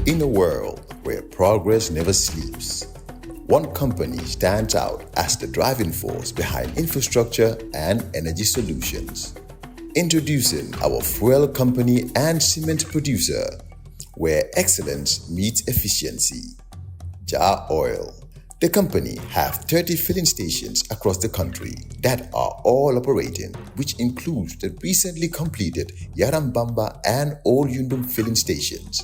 In a world where progress never sleeps, one company stands out as the driving force behind infrastructure and energy solutions. Introducing our fuel company and cement producer, where excellence meets efficiency. Jah Oil. The company have 30 filling stations across the country that are all operating, which includes the recently completed Yarambamba and Old Yundum filling stations.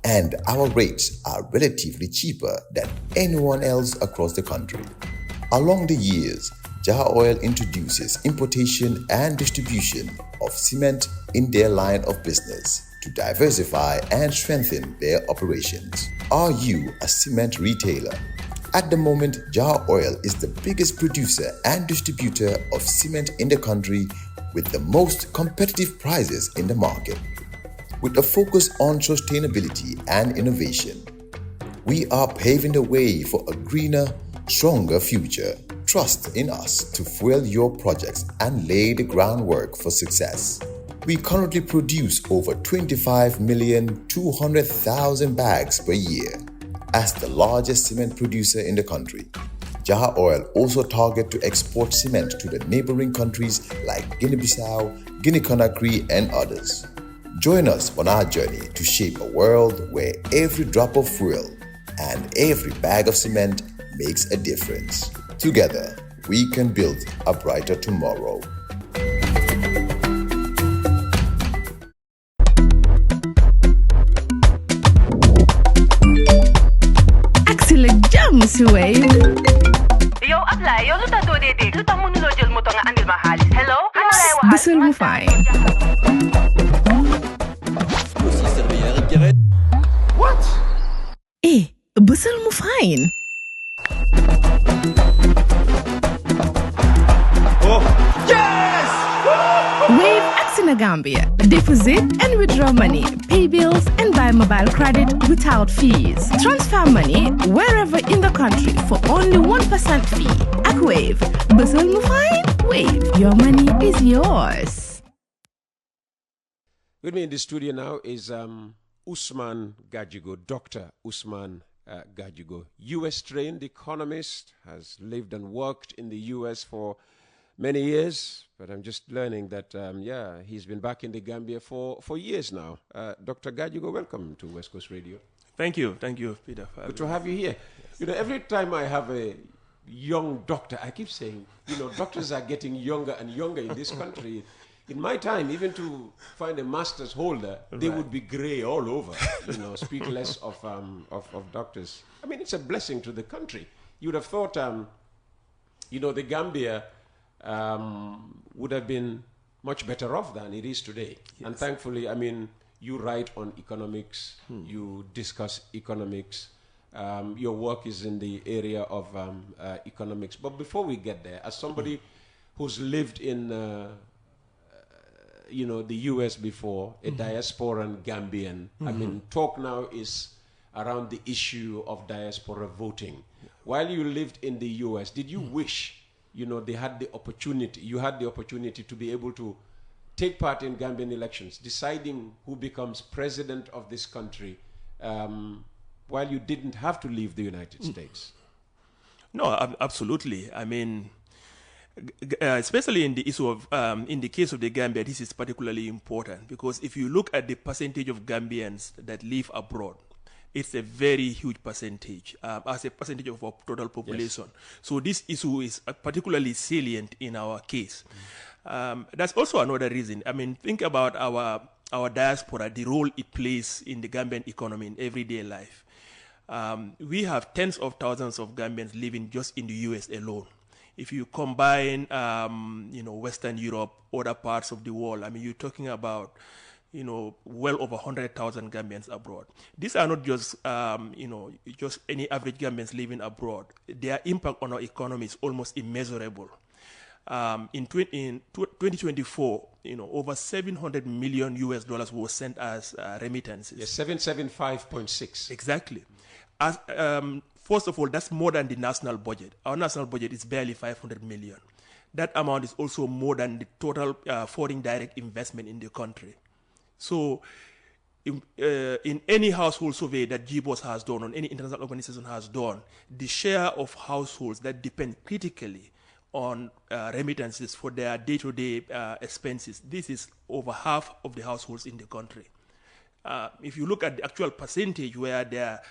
And our rates are relatively cheaper than anyone else across the country. Along the years, Jah Oil introduces importation and distribution of cement in their line of business to diversify and strengthen their operations. Are you a cement retailer? At the moment, Jah Oil is the biggest producer and distributor of cement in the country with the most competitive prices in the market. With a focus on sustainability and innovation, we are paving the way for a greener, stronger future. Trust in us to fuel your projects and lay the groundwork for success. We currently produce over 25,200,000 bags per year. As the largest cement producer in the country, Jah Oil also targets to export cement to the neighboring countries like Guinea-Bissau, Guinea-Conakry, and others. Join us on our journey to shape a world where every drop of fuel and every bag of cement makes a difference. Together, we can build a brighter tomorrow. Yo, apply. Yo, luta to dede. Luta mo nulo jel mo to nga andil mahalis. Hello? Busel mo fine. What? Busel mo fine. Oh, yes! Wave Axina Gambia. Deposit and withdraw money, pay bills, and buy mobile credit without fees. Transfer money wherever in the country for only 1% fee. At Wave. Busel mo fine? Wave. Your money is yours. With me in the studio now is Usman Gagigo, Dr. Usman Gagigo, U.S.-trained economist, has lived and worked in the U.S. for many years, but I'm just learning that, he's been back in the Gambia for years now. Dr. Gagigo, welcome to West Coast Radio. Thank you, Peter. Good to have you here. You know, every time I have a young doctor, I keep saying, doctors are getting younger and younger in this country. In my time, even to find a master's holder, they would be gray all over. Speak less of doctors. I mean, it's a blessing to the country. You would have thought, the Gambia would have been much better off than it is today. Yes. And thankfully, you write on economics, you discuss economics. Your work is in the area of economics. But before we get there, as somebody who's lived in the U.S. before, a diasporan Gambian. Talk now is around the issue of diaspora voting. Yeah. While you lived in the U.S., did you wish, they had the opportunity, you had the opportunity to be able to take part in Gambian elections, deciding who becomes president of this country, while you didn't have to leave the United States? No, absolutely. Especially in the issue of, in the case of the Gambia, this is particularly important because if you look at the percentage of Gambians that live abroad, it's a very huge percentage as a percentage of our total population. Yes. So this issue is particularly salient in our case. That's also another reason. Think about our diaspora, the role it plays in the Gambian economy in everyday life. We have tens of thousands of Gambians living just in the U.S. alone. If you combine, Western Europe, other parts of the world, you're talking about, well over 100,000 Gambians abroad. These are not just, just any average Gambians living abroad. Their impact on our economy is almost immeasurable. In 2024, over $700 million US was sent as remittances. Yes, 775.6. Exactly. As first of all, that's more than the national budget. Our national budget is barely 500 million. That amount is also more than the total foreign direct investment in the country. So in any household survey that GBOS has done, or any international organization has done, the share of households that depend critically on remittances for their day-to-day expenses, this is over half of the households in the country. If you look at the actual percentage where their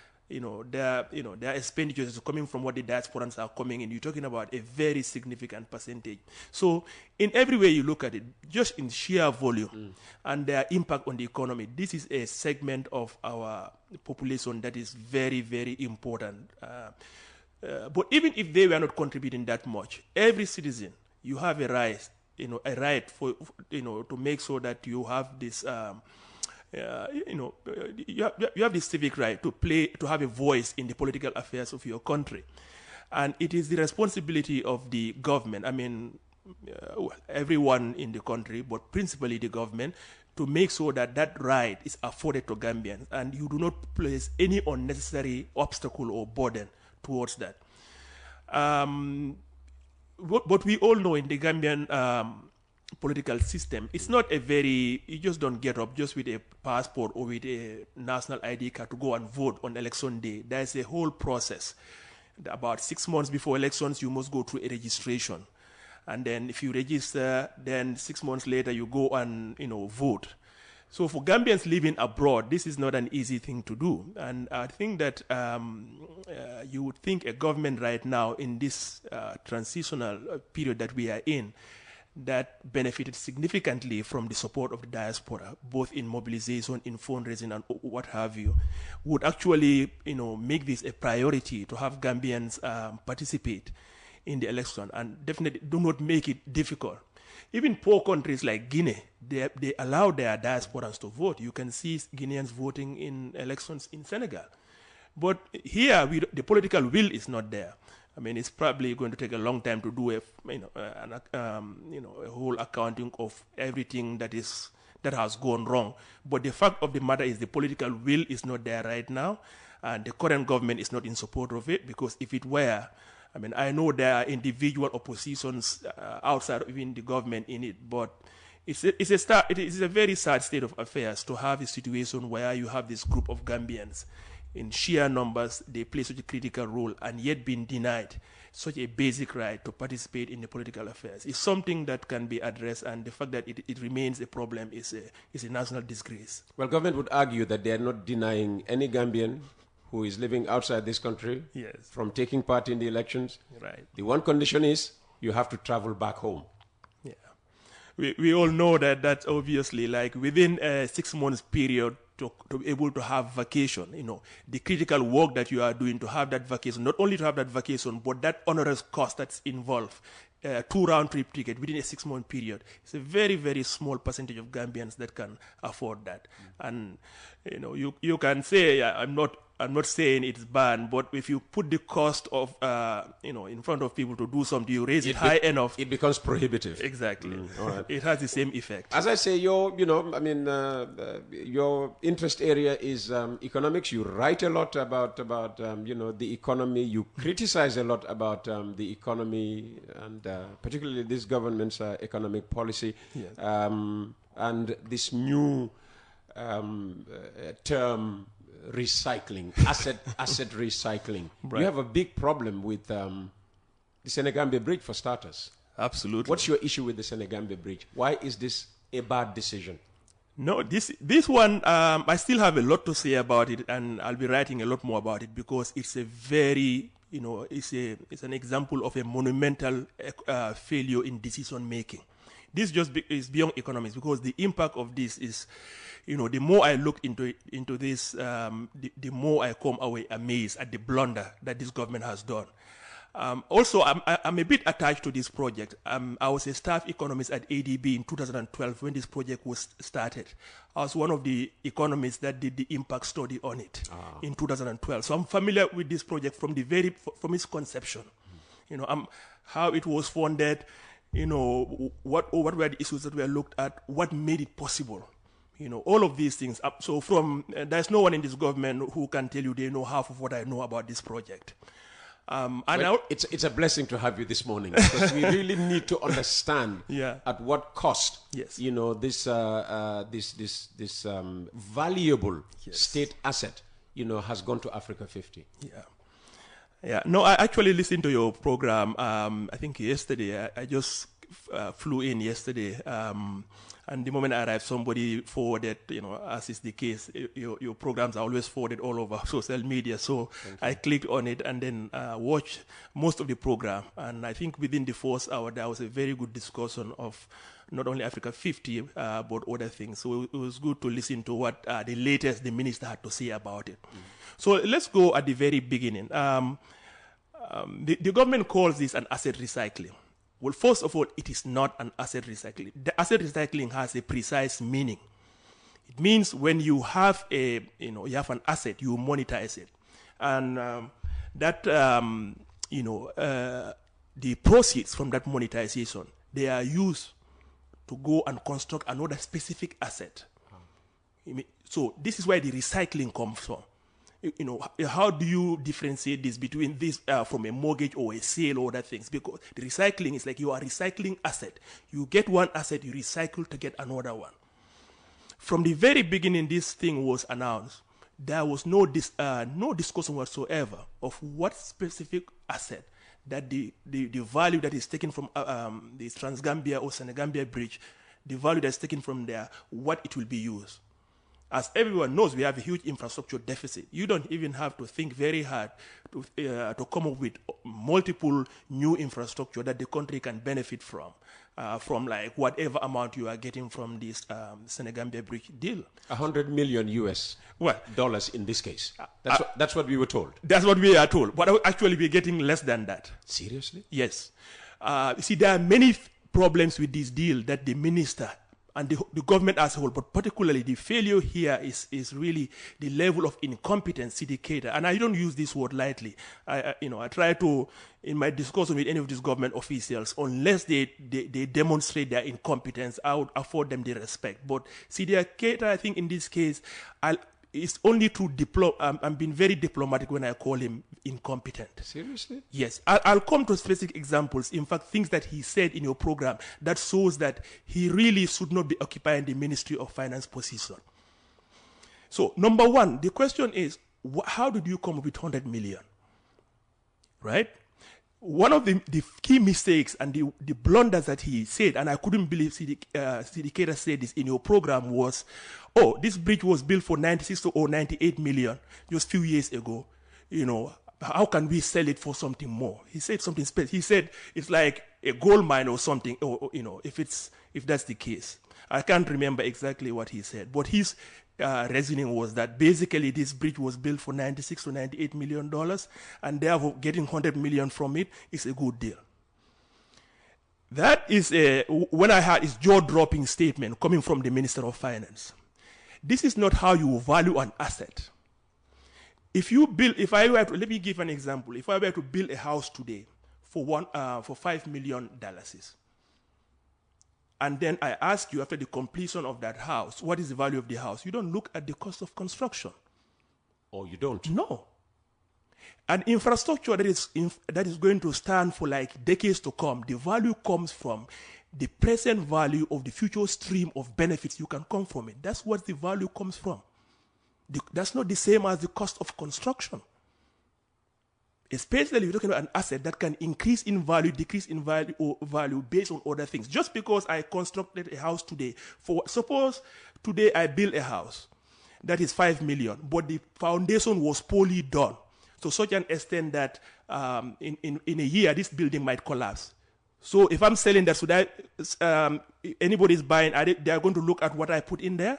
expenditures are coming from what the diasporans are coming in, you're talking about a very significant percentage. So in every way you look at it, just in sheer volume and their impact on the economy, this is a segment of our population that is very, very important. But even if they were not contributing that much, every citizen, you have a right, for to make sure that you have this. You have this civic right to have a voice in the political affairs of your country. And it is the responsibility of the government, everyone in the country, but principally the government, to make sure that that right is afforded to Gambians and you do not place any unnecessary obstacle or burden towards that. But we all know in the Gambian political system, it's not you just don't get up just with a passport or with a national ID card to go and vote on election day. There's a whole process. About 6 months before elections, you must go through a registration. And then if you register, then 6 months later, you go and, vote. So for Gambians living abroad, this is not an easy thing to do. And I think that you would think a government right now in this transitional period that we are in, that benefited significantly from the support of the diaspora, both in mobilization, in fundraising, and what have you, would actually, make this a priority to have Gambians participate in the election, and definitely do not make it difficult. Even poor countries like Guinea, they allow their diasporans to vote. You can see Guineans voting in elections in Senegal. But here, the political will is not there. It's probably going to take a long time to do a whole accounting of everything that has gone wrong. But the fact of the matter is the political will is not there right now, and the current government is not in support of it, because if it were, I know there are individual oppositions outside of even the government in it, but it is a very sad state of affairs to have a situation where you have this group of Gambians in sheer numbers, they play such a critical role and yet being denied such a basic right to participate in the political affairs. It's something that can be addressed, and the fact that it remains a problem is a national disgrace. Well, government would argue that they are not denying any Gambian who is living outside this country from taking part in the elections. Right. The one condition is you have to travel back home. Yeah. We all know that that's obviously like within a 6 months period, to be able to have vacation, the critical work that you are doing to have that vacation, not only to have that vacation, but that onerous cost that's involved, 2 round-trip ticket within a 6 month period. It's a very, very small percentage of Gambians that can afford that. And, you can say, I'm not saying it's bad, but if you put the cost of, in front of people to do something, you raise it high enough, it becomes prohibitive. Exactly. All right. It has the same effect. As I say, your interest area is economics. You write a lot about the economy. You criticize a lot about the economy and particularly this government's economic policy. Yes. And this new term, recycling, asset recycling. Right. You have a big problem with the Senegambia Bridge, for starters. Absolutely. What's your issue with the Senegambia Bridge? Why is this a bad decision? No, this one, I still have a lot to say about it, and I'll be writing a lot more about it, because it's a very, it's an example of a monumental failure in decision making. This is beyond economics, because the impact of this is, the more I look into this, the more I come away amazed at the blunder that this government has done. Also, I'm a bit attached to this project. I was a staff economist at ADB in 2012 when this project was started. I was one of the economists that did the impact study on it in 2012. So I'm familiar with this project from its conception. How it was funded. What were the issues that were looked at? What made it possible? All of these things. So there's no one in this government who can tell you they know half of what I know about this project. It's a blessing to have you this morning because we really need to understand at what cost, you know, this valuable state asset, you know, has gone to Africa 50. Yeah. No, I actually listened to your program. I think yesterday. I just flew in yesterday. And the moment I arrived, somebody forwarded, you know, as is the case, your programs are always forwarded all over social media. So I clicked on it and then watched most of the program. And I think within the first hour, there was a very good discussion of not only Africa 50, but other things. So it was good to listen to what the latest the minister had to say about it. So let's go at the very beginning. The government calls this an asset recycling. Well, first of all, it is not an asset recycling. The asset recycling has a precise meaning. It means when you have you have an asset, you monetize it, and the proceeds from that monetization, they are used to go and construct another specific asset. So this is where the recycling comes from. You know, how do you differentiate this between this from a mortgage or a sale or other things? Because the recycling is like you are recycling asset. You get one asset, you recycle to get another one. From the very beginning, this thing was announced. There was no discussion whatsoever of what specific asset that the value that is taken from the Trans-Gambia or Senegambia bridge, the value that's taken from there, what it will be used. As everyone knows, we have a huge infrastructure deficit. You don't even have to think very hard to come up with multiple new infrastructure that the country can benefit from like whatever amount you are getting from this Senegambia bridge deal. $100 million US dollars in this case. That's what we were told. That's what we are told. But actually, we're getting less than that. Seriously? Yes. See, there are many problems with this deal that the minister and the government as a whole, but particularly the failure here is really the level of incompetence indicator. And I don't use this word lightly. I try to, in my discussion with any of these government officials, unless they demonstrate their incompetence, I would afford them the respect. But CDK, I think in this case, it's only through I'm being very diplomatic when I call him incompetent. Seriously? Yes. I'll come to specific examples. In fact, things that he said in your program that shows that he really should not be occupying the Ministry of Finance position. So, number one, the question is, how did you come up with 100 million? Right? One of the key mistakes and the blunders that he said, and I couldn't believe CDK said this in your program, was, this bridge was built for 96 or 98 million just a few years ago. You know, how can we sell it for something more? He said something special. He said it's like a gold mine or something, or if that's the case. I can't remember exactly what he said, but his reasoning was that basically this bridge was built for $96 to $98 million, and therefore getting 100 million from it is a good deal. That is when I had his jaw-dropping statement coming from the Minister of Finance. This is not how you value an asset. Let me give an example. If I were to build a house today for $5 million, and then I ask you after the completion of that house, what is the value of the house? You don't look at the cost of construction. Oh, you don't? No. An infrastructure that is going to stand for like decades to come, the value comes from the present value of the future stream of benefits you can come from it. That's what the value comes from. That's not the same as the cost of construction. Especially if you're talking about an asset that can increase in value, decrease in value, or value based on other things. Just because I constructed a house today, suppose today I build a house that is 5 million, but the foundation was poorly done to such an extent that in a year this building might collapse. So if I'm selling that, so anybody's buying, they are going to look at what I put in there?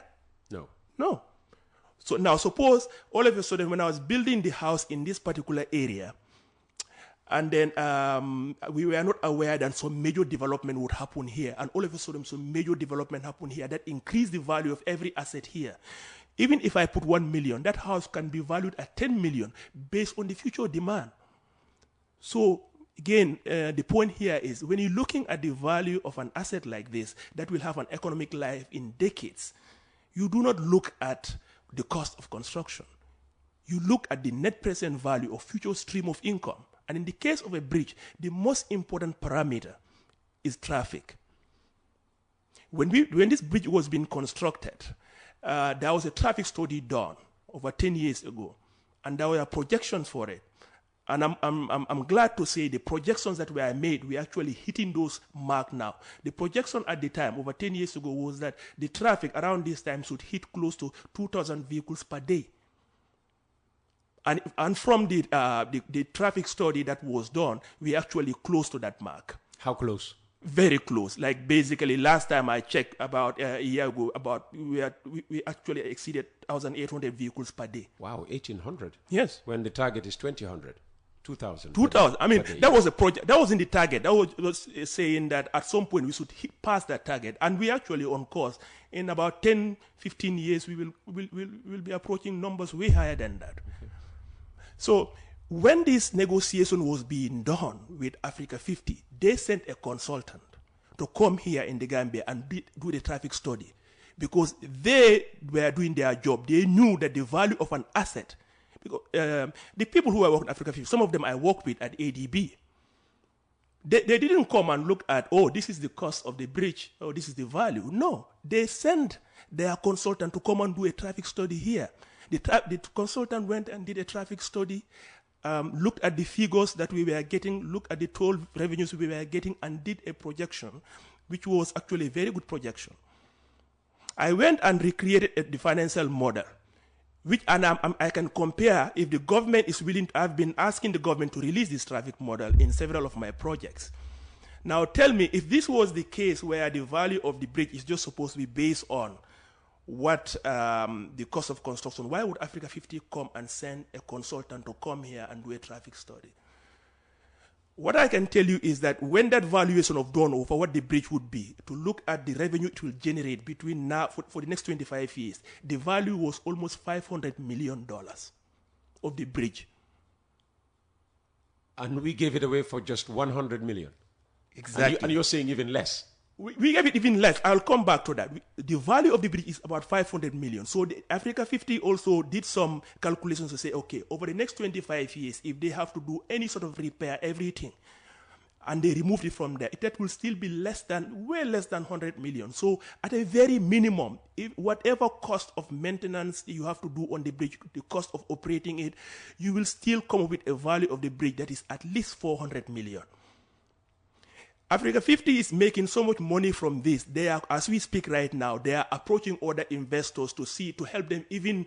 No. So now suppose all of a sudden when I was building the house in this particular area, and then we were not aware that some major development would happen here, and all of a sudden some major development happened here that increased the value of every asset here. Even if I put 1 million, that house can be valued at 10 million based on the future demand. So again, the point here is when you're looking at the value of an asset like this that will have an economic life in decades, you do not look at the cost of construction. You look at the net present value of future stream of income, And in the case of a bridge, the most important parameter is traffic. When this bridge was being constructed, there was a traffic study done over 10 years ago, and there were projections for it. And I'm glad to say the projections that were made, we're actually hitting those marks now. The projection at the time, over 10 years ago, was that the traffic around this time should hit close to 2,000 vehicles per day. And from the traffic study that was done, we're actually close to that mark. How close? Very close. Like basically, last time I checked about a year ago, we actually exceeded 1,800 vehicles per day. Wow, 1,800. Yes. When the target is 2,000. 2,000. 2,000. I mean, that was a project. That was in the target. That was saying that at some point we should pass that target, and we actually on course. In about 10, 15 years, we will be approaching numbers way higher than that. Okay. So when this negotiation was being done with Africa 50, they sent a consultant to come here in the Gambia and do the traffic study, because they were doing their job. They knew that the value of an asset. Because, the people who are working at Africa 50, some of them I work with at ADB, they didn't come and look at, oh, this is the cost of the bridge, oh, this is the value. No, they sent their consultant to come and do a traffic study here. The consultant went and did a traffic study, looked at the figures that we were getting, looked at the toll revenues we were getting, and did a projection, which was actually a very good projection. I went and recreated the financial model, which I can compare if the government is willing. I've been asking the government to release this traffic model in several of my projects. Now tell me, if this was the case where the value of the bridge is just supposed to be based on what the cost of construction, why would Africa 50 come and send a consultant to come here and do a traffic study? What I can tell you is that when that valuation of done over what the bridge would be, to look at the revenue it will generate between now, for the next 25 years, the value was almost $500 million of the bridge. And we gave it away for just 100 million. Exactly. And you're saying even less. We gave it even less. I'll come back to that. The value of the bridge is about 500 million. So the Africa 50 also did some calculations to say, okay, over the next 25 years, if they have to do any sort of repair, everything, and they removed it from there, that will still be way less than 100 million. So at a very minimum, whatever cost of maintenance you have to do on the bridge, the cost of operating it, you will still come up with a value of the bridge that is at least 400 million. Africa 50 is making so much money from this. They are, as we speak right now, they are approaching other investors to help them even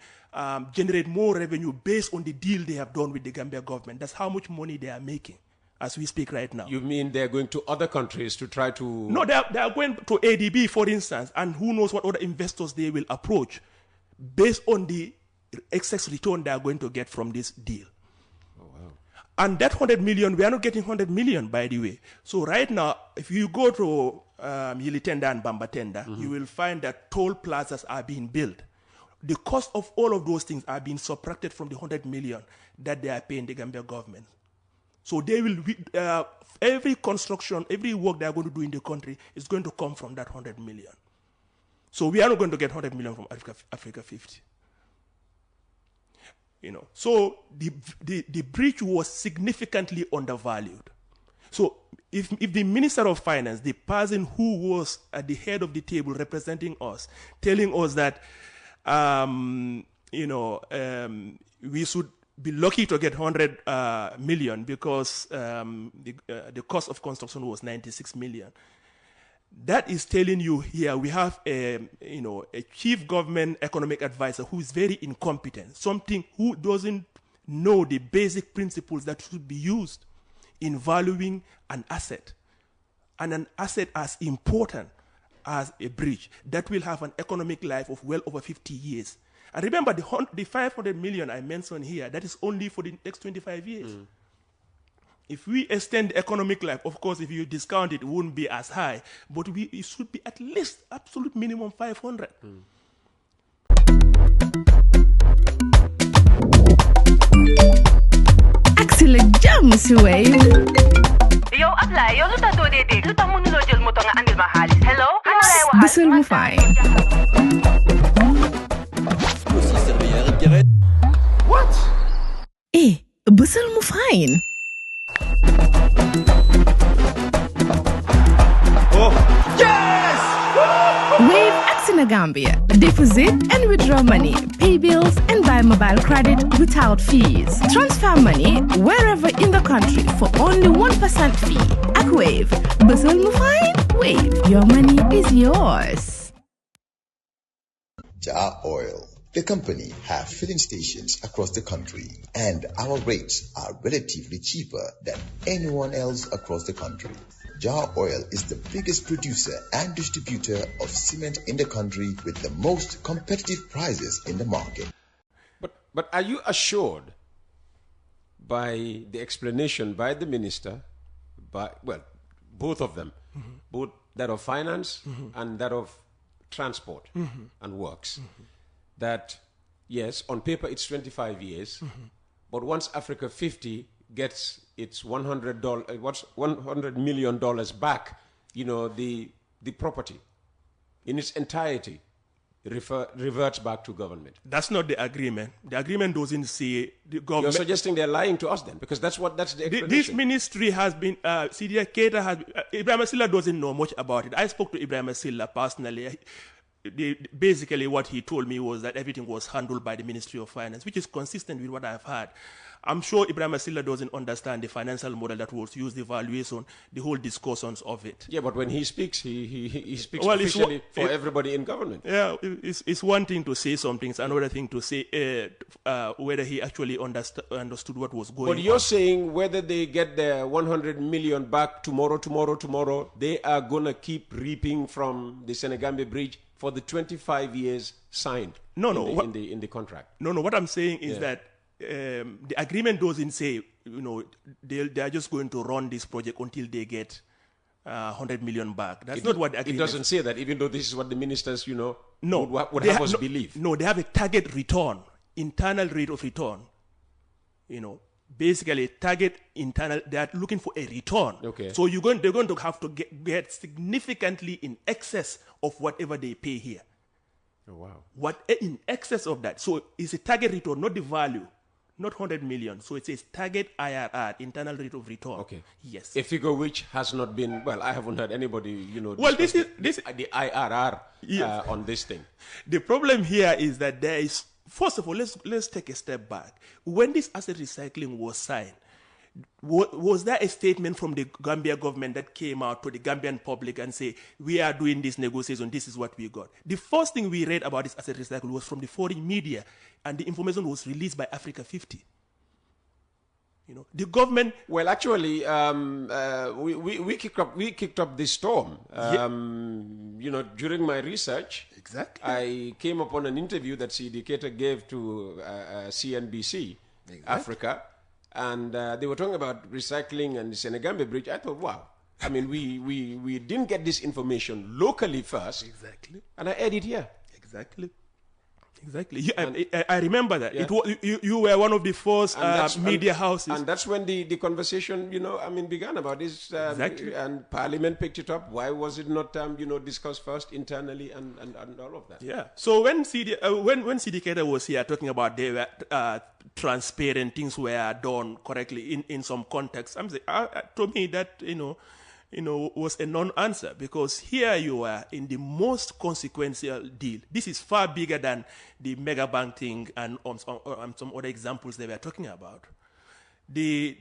generate more revenue based on the deal they have done with the Gambia government. That's how much money they are making as we speak right now. You mean they're going to other countries to try to... No, they are going to ADB, for instance, and who knows what other investors they will approach based on the excess return they are going to get from this deal. And that 100 million, we are not getting 100 million, by the way. So right now, if you go to Yilitenda and Bambatenda, you will find that toll plazas are being built. The cost of all of those things are being subtracted from the 100 million that they are paying the Gambia government. So they will, every construction, every work they are going to do in the country is going to come from that 100 million. So we are not going to get 100 million from Africa 50. You know, so the bridge was significantly undervalued. So if the Minister of Finance, the person who was at the head of the table representing us, telling us that, we should be lucky to get 100 million because the cost of construction was 96 million. That is telling you here we have a chief government economic advisor who is very incompetent, who doesn't know the basic principles that should be used in valuing an asset. And an asset as important as a bridge that will have an economic life of well over 50 years. And remember, the 500 million I mentioned here, that is only for the next 25 years. If we extend the economic life, of course, if you discount it, it wouldn't be as high. But it should be at least absolute minimum 500. Excellent jam, si Wave. Yo, apply. Yo, luta do de dik. Luta mënuloo jël moto nga andil ma xaalis. Hello? Ano lay waxal? Bisul mu fine. What? Bisul mu fine. Gambia. Deposit and withdraw money, pay bills, and buy mobile credit without fees. Transfer money wherever in the country for only 1% fee. Ak Wave. Bustle mu fine? Wave. Your money is yours. Jah Oil. The company have filling stations across the country, and our rates are relatively cheaper than anyone else across the country. Jah Oil is the biggest producer and distributor of cement in the country with the most competitive prices in the market. But are you assured by the explanation by the minister, both of them, both that of finance and that of transport and works, that yes, on paper it's 25 years, but once Africa 50 gets its $100 million back, the property in its entirety reverts back to government. That's not the agreement. The agreement doesn't say the government. You're suggesting they're lying to us then, because that's the explanation. This ministry has been, CTWPG has, Ibrahim Silla doesn't know much about it. I spoke to Ibrahim Silla personally. Basically what he told me was that everything was handled by the Ministry of Finance, which is consistent with what I've heard. I'm sure Ibrahim Silla doesn't understand the financial model that was used, the valuation, the whole discussions of it. Yeah, but when he speaks, he speaks officially for everybody in government. Yeah, it's one thing to say something, it's another thing to say whether he actually understood what was going on. But you're saying whether they get their 100 million back tomorrow, they are going to keep reaping from the Senegambia Bridge for the 25 years signed in the contract. No, what I'm saying is that the agreement doesn't say, they are just going to run this project until they get 100 million back. That's not what the agreement. It doesn't say that, even though this is what the ministers, would have us believe. No, they have a target return, internal rate of return. Basically, target internal, they are looking for a return. Okay. So they're going to have to get significantly in excess of whatever they pay here. Oh, wow. What in excess of that. So it's a target return, not the value, not 100 million. So it says target IRR, internal rate of return. Okay. Yes. A figure which has not been, I haven't heard anybody, Well, this is the IRR on this thing. The problem here is that there is, first of all, let's take a step back. When this asset recycling was signed, was there a statement from the Gambia government that came out to the Gambian public and say, we are doing this negotiation, this is what we got? The first thing we read about this asset recycling was from the foreign media, and the information was released by Africa 50. The government. Well, actually, we kicked up this storm. During my research, exactly, I came upon an interview that CTWPG gave to CNBC Africa, and they were talking about recycling and the Senegambia Bridge. I thought, wow. I mean, we didn't get this information locally first. Exactly. And I aired it here. Exactly. I remember that. Yeah. You were one of the first media houses. And that's when the conversation, began about this. Exactly. And Parliament picked it up. Why was it not, discussed first internally and all of that? Yeah. So when CTWPG was here talking about they were transparent, things were done correctly in some context, to me that, was a non-answer, because here you are in the most consequential deal. This is far bigger than the mega bank thing and some other examples they were talking about. They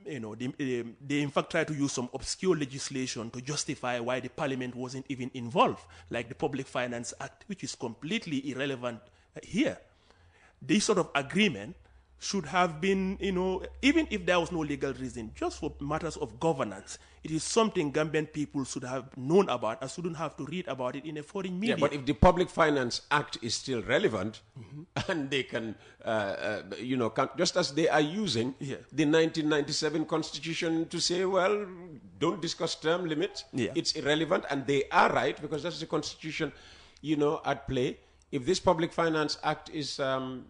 in fact tried to use some obscure legislation to justify why the parliament wasn't even involved, like the Public Finance Act, which is completely irrelevant here. This sort of agreement should have been, even if there was no legal reason, just for matters of governance, it is something Gambian people should have known about and shouldn't have to read about it in a foreign media. Yeah, but if the Public Finance Act is still relevant, and they can, just as they are using the 1997 Constitution to say, well, don't discuss term limits, it's irrelevant, and they are right, because that's the Constitution, at play. If this Public Finance Act is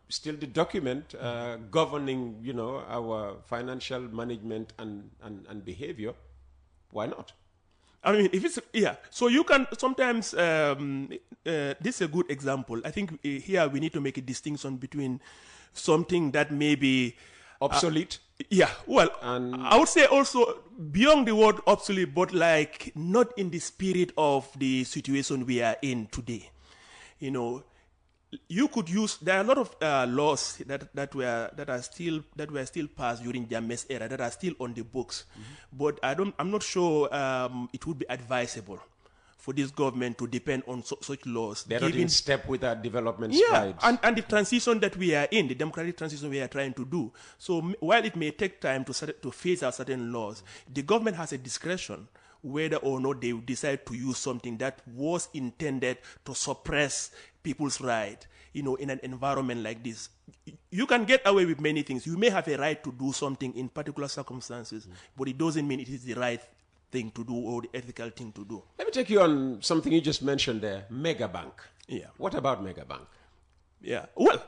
still the document governing, our financial management and behavior, why not? I mean, if it's, so you can sometimes, this is a good example. I think here we need to make a distinction between something that may be obsolete. Yeah, well, And I would say also beyond the word obsolete, but like not in the spirit of the situation we are in today. You know, you could use. There are a lot of laws that were still passed during Jammeh's era that are still on the books, but I'm not sure it would be advisable for this government to depend on such laws. they're not in step with our development Yeah, strides. and the transition that we are in, the democratic transition we are trying to do. So while it may take time to phase out certain laws, the government has a discretion whether or not they decide to use something that was intended to suppress people's right, in an environment like this. You can get away with many things. You may have a right to do something in particular circumstances, but it doesn't mean it is the right thing to do or the ethical thing to do. Let me take you on something you just mentioned there, Megabank. Yeah. What about Megabank? Yeah. Well,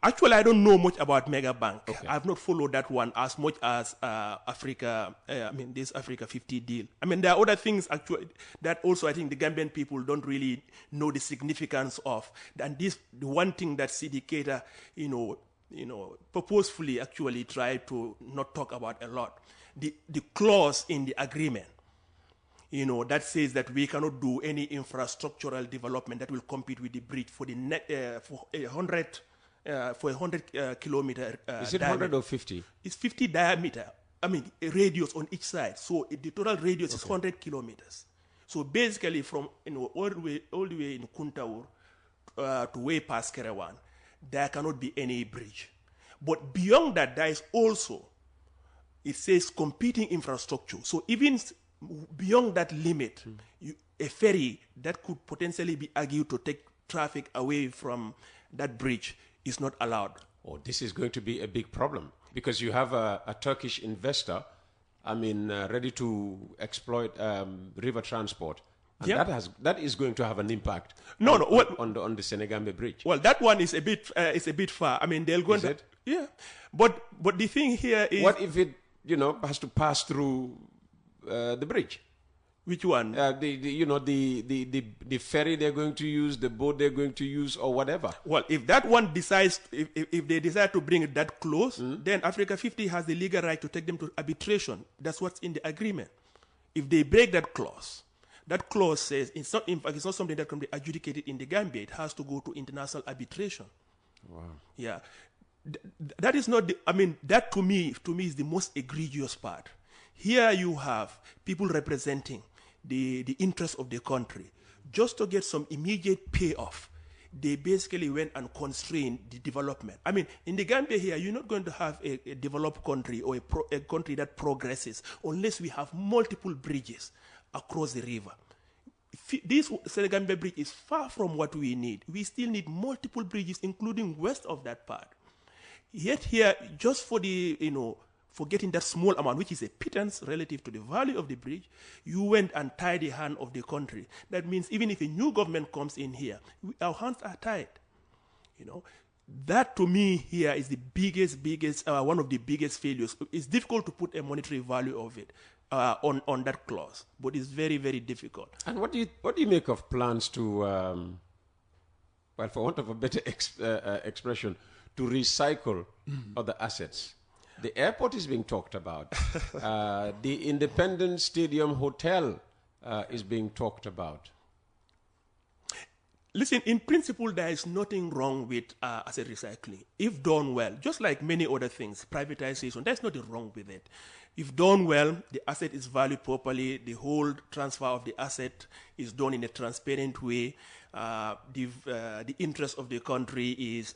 actually, I don't know much about Megabank. Okay. I've not followed that one as much as Africa. This Africa 50 deal. There are other things actually that also I think the Gambian people don't really know the significance of. And the one thing that Siddiqui, purposefully actually tried to not talk about a lot. The clause in the agreement, that says that we cannot do any infrastructural development that will compete with the bridge for the for a 100 kilometer. Is it 100 or 50? It's 50 diameter. A radius on each side. So the total radius is 100 kilometers. So basically, from all the way in Kuntaur to way past Kerewan, there cannot be any bridge. But beyond that, there is also, it says, competing infrastructure. So even beyond that limit, a ferry that could potentially be argued to take traffic away from that bridge is not allowed. Oh, this is going to be a big problem because you have a Turkish investor, ready to exploit river transport. And Yeah. that is going to have an impact on the Senegambia Bridge. Well, that one is a bit far. They'll go. Is it? Yeah, but the thing here is, What if it has to pass through the bridge? which one? The ferry they're going to use, the boat they're going to use, or whatever. Well, if that one decides, if they decide to bring it that close, then Africa 50 has the legal right to take them to arbitration. That's what's in the agreement. If they break that clause says it's not. In fact, it's not something that can be adjudicated in the Gambia. It has to go to international arbitration. Wow. Yeah, that is not. That to me is the most egregious part. Here you have people representing the interests of the country. Just to get some immediate payoff, they basically went and constrained the development. In the Gambia here, you're not going to have a developed country or a country that progresses unless we have multiple bridges across the river. This Senegambia bridge is far from what we need. We still need multiple bridges, including west of that part. Yet here, just for for getting that small amount, which is a pittance relative to the value of the bridge, you went and tied the hand of the country. That means even if a new government comes in here, our hands are tied. That to me here is the biggest, one of the biggest failures. It's difficult to put a monetary value of it on that clause, but it's very, very difficult. And what do you make of plans to, for want of a better expression, to recycle other assets? The airport is being talked about. The Independence Stadium Hotel is being talked about. Listen, in principle, there is nothing wrong with asset recycling. If done well, just like many other things, privatization, there's nothing wrong with it. If done well, the asset is valued properly, the whole transfer of the asset is done in a transparent way. The interest of the country is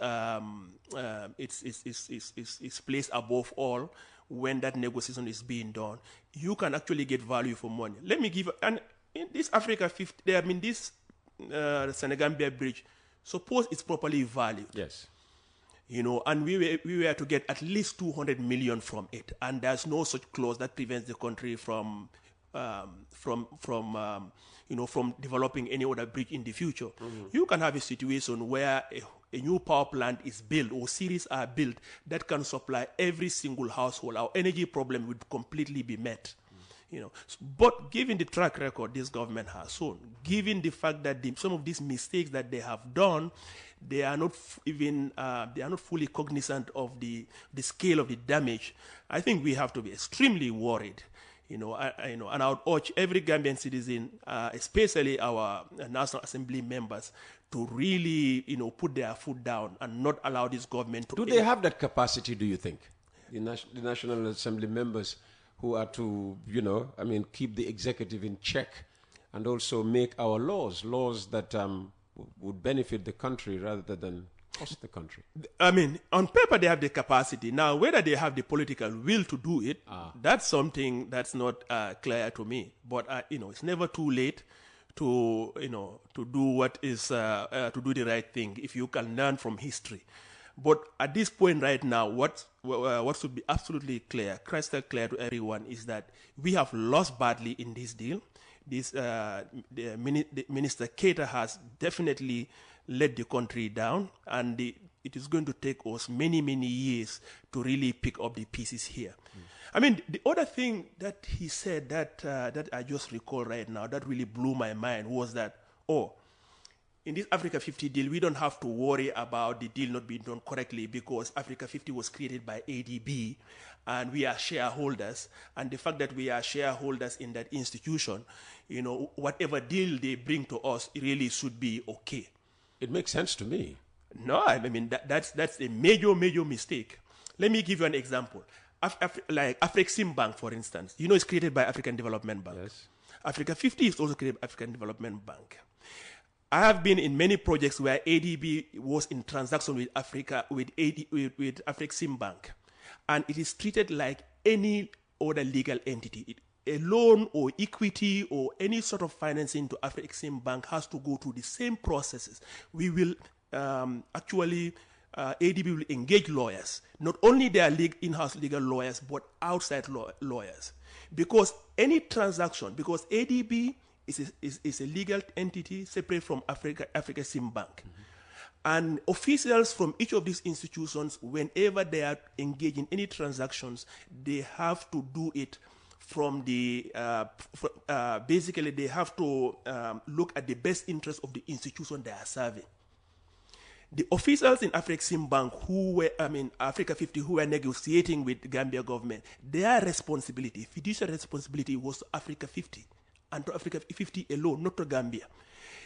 placed above all when that negotiation is being done. You can actually get value for money. Let me give, and in this Africa 50, this Senegambia bridge, suppose it's properly valued. Yes. And we were to get at least 200 million from it, and there's no such clause that prevents the country from developing any other bridge in the future. You can have a situation where a new power plant is built or series are built that can supply every single household. Our energy problem would completely be met. But given the track record this government has shown, given the fact that some of these mistakes that they have done, they are not fully cognizant of the scale of the damage. I think we have to be extremely worried. And I would urge every Gambian citizen, especially our National Assembly members, to really, put their foot down and not allow this government to. Do they have that capacity, do you think? The National Assembly members who are to, keep the executive in check and also make our laws that would benefit the country rather than cost the country. I mean, on paper they have the capacity. Now, whether they have the political will to do it, that's something that's not clear to me. But it's never too late to do what is to do the right thing if you can learn from history. But at this point right now, what should be absolutely clear, crystal clear to everyone, is that we have lost badly in this deal. The Minister Keita has definitely let the country down, and it is going to take us many, many years to really pick up the pieces here. I mean, the other thing that he said that I just recall right now that really blew my mind was that, in this Africa 50 deal, we don't have to worry about the deal not being done correctly because Africa 50 was created by ADB and we are shareholders. And the fact that we are shareholders in that institution, whatever deal they bring to us, it really should be okay. It makes sense to me. No, I mean, that's a major, major mistake. Let me give you an example. Like Afrexim Bank, for instance, it's created by African Development Bank. Yes. Africa 50 is also created by African Development Bank. I have been in many projects where ADB was in transaction with Afrexim Bank, and it is treated like any other legal entity. A loan or equity or any sort of financing to Afrexim Bank has to go through the same processes. We will ADB will engage lawyers, not only their in-house legal lawyers, but outside lawyers. Because any transaction, because ADB is a legal entity separate from Afrexim Bank. And officials from each of these institutions, whenever they are engaged in any transactions, they have to do it from basically they have to look at the best interest of the institution they are serving. The officials in Afrexim Bank Africa 50 who were negotiating with the Gambia government, their responsibility, fiduciary responsibility was to Africa 50. And to Africa 50 alone, not to Gambia.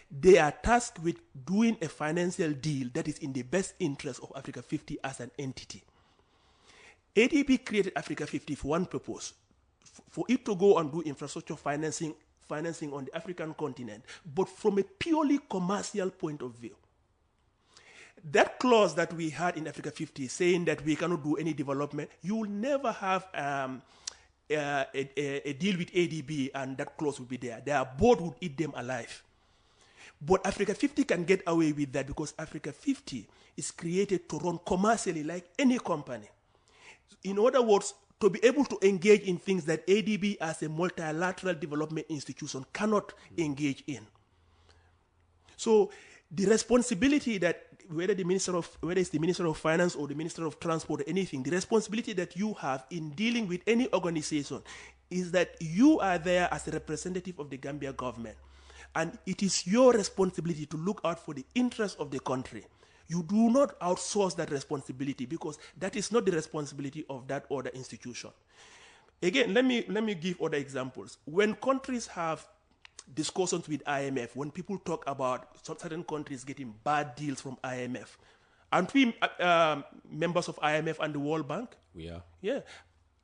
They are tasked with doing a financial deal that is in the best interest of Africa 50 as an entity. ADB created Africa 50 for one purpose, for it to go and do infrastructure financing on the African continent, but from a purely commercial point of view. That clause that we had in Africa 50 saying that we cannot do any development, you will never have a deal with ADB and that clause will be there. Their board would eat them alive. But Africa 50 can get away with that because Africa 50 is created to run commercially like any company. In other words, to be able to engage in things that ADB as a multilateral development institution cannot engage in. So the responsibility that whether it's the Minister of Finance or the Minister of Transport or anything, the responsibility that you have in dealing with any organization is that you are there as a representative of the Gambia government. And it is your responsibility to look out for the interests of the country. You do not outsource that responsibility because that is not the responsibility of that other institution. Again, let me give other examples. When countries have discussions with IMF, when people talk about certain countries getting bad deals from IMF, aren't we members of IMF and the World Bank? We are. Yeah.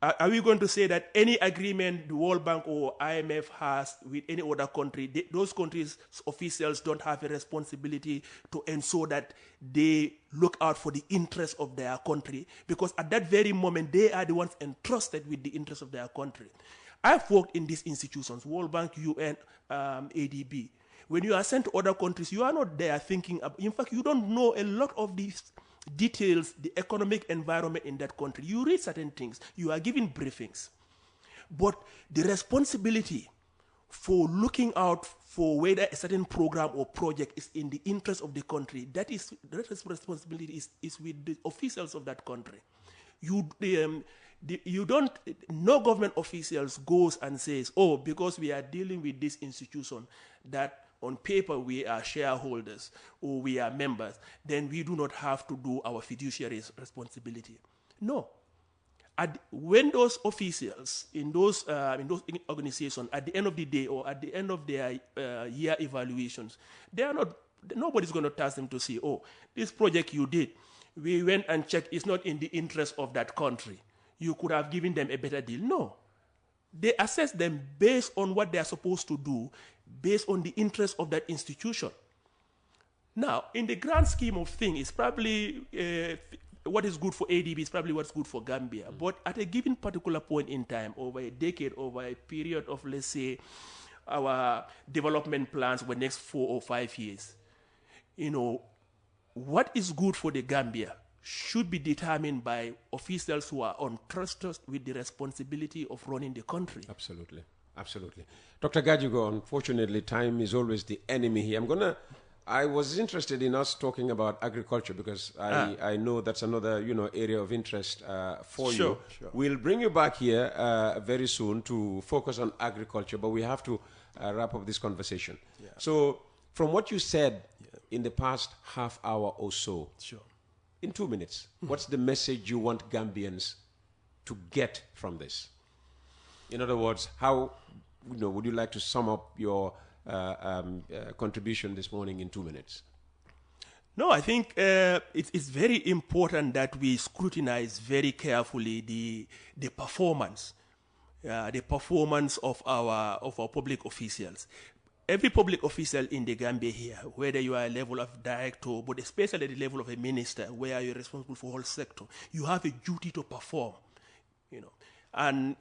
Are we going to say that any agreement the World Bank or IMF has with any other country, those countries' officials don't have a responsibility to ensure that they look out for the interests of their country? Because at that very moment, they are the ones entrusted with the interests of their country. I've worked in these institutions, World Bank, UN, ADB. When you are sent to other countries, you are not there thinking, in fact, you don't know a lot of these details, the economic environment in that country. You read certain things, you are given briefings. But the responsibility for looking out for whether a certain program or project is in the interest of the country, that responsibility is with the officials of that country. No government officials goes and says, oh, because we are dealing with this institution that on paper we are shareholders or we are members, then we do not have to do our fiduciary responsibility. No. When those officials in those organizations, at the end of the day or at the end of their year evaluations, nobody's going to task them to say, oh, this project you did, we went and checked, it's not in the interest of that country. You could have given them a better deal. No. They assess them based on what they are supposed to do, based on the interest of that institution. Now, in the grand scheme of things, it's probably what is good for ADB is probably what's good for Gambia. But at a given particular point in time, over a decade, over a period of, let's say, our development plans for the next 4 or 5 years, what is good for the Gambia should be determined by officials who are entrusted with the responsibility of running the country. Absolutely. Absolutely. Dr. Gagigo, unfortunately, time is always the enemy here. I was interested in us talking about agriculture because I know that's another, area of interest for you. Sure. We'll bring you back here very soon to focus on agriculture, but we have to wrap up this conversation. Yeah. So from what you said in the past half hour or so, Sure. in 2 minutes, what's the message you want Gambians to get from this? In other words, how would you like to sum up your contribution this morning in 2 minutes? No, I think it's very important that we scrutinize very carefully the performance of our public officials. Every public official in the Gambia here, whether you are a level of director, but especially at the level of a minister, where you're responsible for the whole sector, you have a duty to perform, And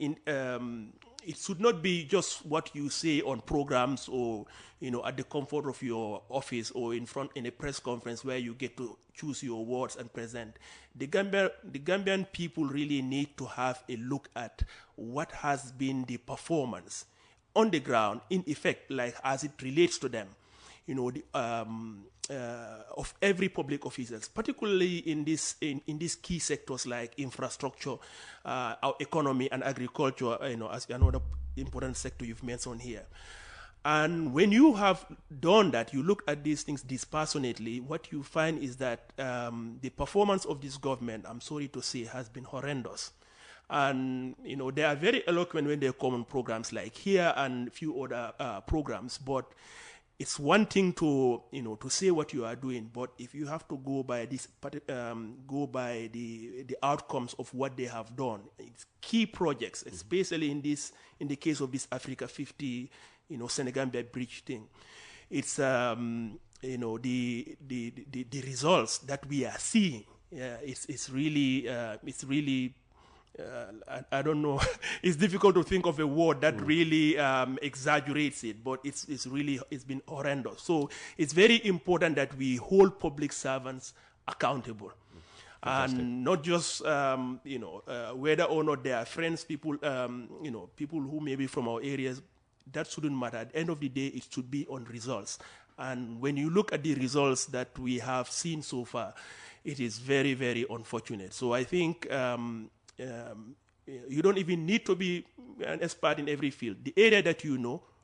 it should not be just what you say on programs or, at the comfort of your office or in a press conference where you get to choose your words and present. The Gambian people really need to have a look at what has been the performance on the ground, in effect, like as it relates to them, of every public officials, particularly in these key sectors like infrastructure, our economy and agriculture, as another important sector you've mentioned here. And when you have done that, you look at these things dispassionately, what you find is that the performance of this government, I'm sorry to say, has been horrendous. And, they are very eloquent when they come on programs like here and a few other programs, but it's one thing to say what you are doing, but if you have to go by the outcomes of what they have done, it's key projects, especially in the case of this Africa 50, Senegambia bridge thing. It's the results that we are seeing. Yeah, it's really. I don't know. It's difficult to think of a word that really exaggerates it, but it's been horrendous. So it's very important that we hold public servants accountable, and not just whether or not they are friends, people who may be from our areas. That shouldn't matter. At the end of the day, it should be on results. And when you look at the results that we have seen so far, it is very, very unfortunate. So I think. You don't even need to be an expert in every field. The area that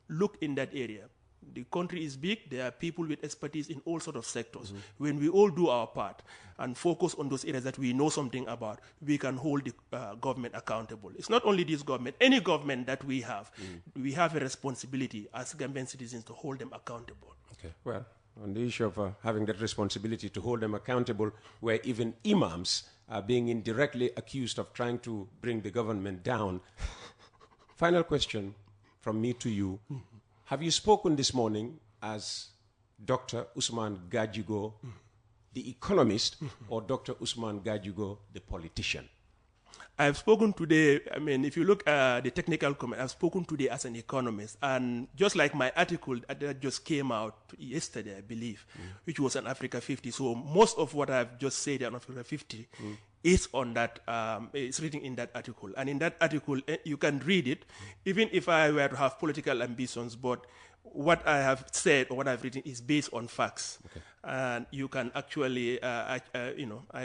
look in that area. The country is big. There are people with expertise in all sorts of sectors. When we all do our part and focus on those areas that we know something about, we can hold the government accountable. It's not only this government. Any government that we have a responsibility as Gambian citizens to hold them accountable. Okay. Well, on the issue of having that responsibility to hold them accountable, where even imams are being indirectly accused of trying to bring the government down. Final question from me to you. Have you spoken this morning as Dr. Usman Gagigo, the economist, or Dr. Usman Gagigo, the politician? I've spoken today, if you look at the technical comment, I've spoken today as an economist. And just like my article that just came out yesterday, I believe, which was on Africa 50. So most of what I've just said on Africa 50 is on that, it's written in that article. And in that article, you can read it, even if I were to have political ambitions. But what I have said or what I've written is based on facts. Okay. And you can actually, I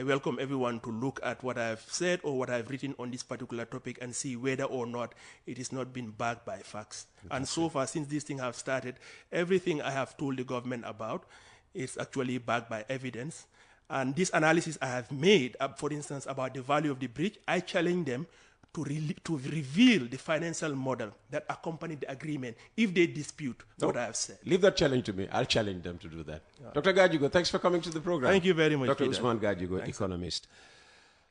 welcome everyone to look at what I've said or what I've written on this particular topic and see whether or not it is not been backed by facts. Okay. And so far, since this thing have started, everything I have told the government about is actually backed by evidence. And this analysis I have made, for instance, about the value of the bridge, I challenge them to reveal the financial model that accompanied the agreement if they dispute what I have said. Leave that challenge to me. I'll challenge them to do that. Dr. Gagigo, thanks for coming to the program. Thank you very much, Dr. Peter. Usman Gagigo, economist.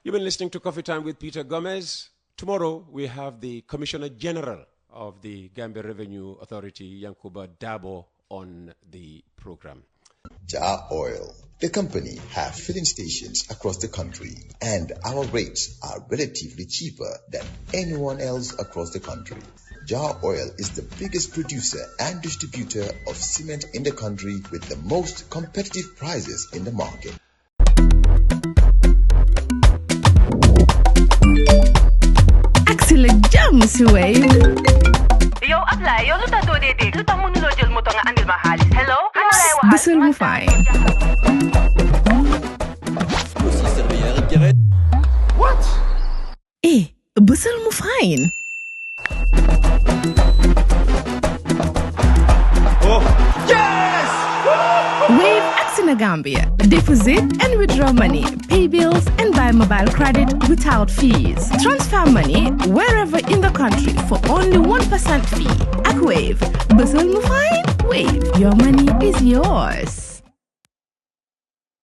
You've been listening to Coffee Time with Peter Gomez. Tomorrow, we have the Commissioner General of the Gambia Revenue Authority, Yankuba Dabo, on the program. Jah Oil. The company have filling stations across the country, and our rates are relatively cheaper than anyone else across the country. Jah Oil is the biggest producer and distributor of cement in the country with the most competitive prices in the market. Axel James Wave. Yo, apply. Yo, luta to dede. Luta mo nulo jël moto nga andil ma xaalis. Hello? Busel mu fine. What? Busel mu fine. Oh, yes! Wave Axina Gambia. Deposit and withdraw money, pay bills and buy mobile credit without fees. Transfer money wherever in the country for only 1% fee. At Wave. Busel mu fine? Wave. Your money is yours.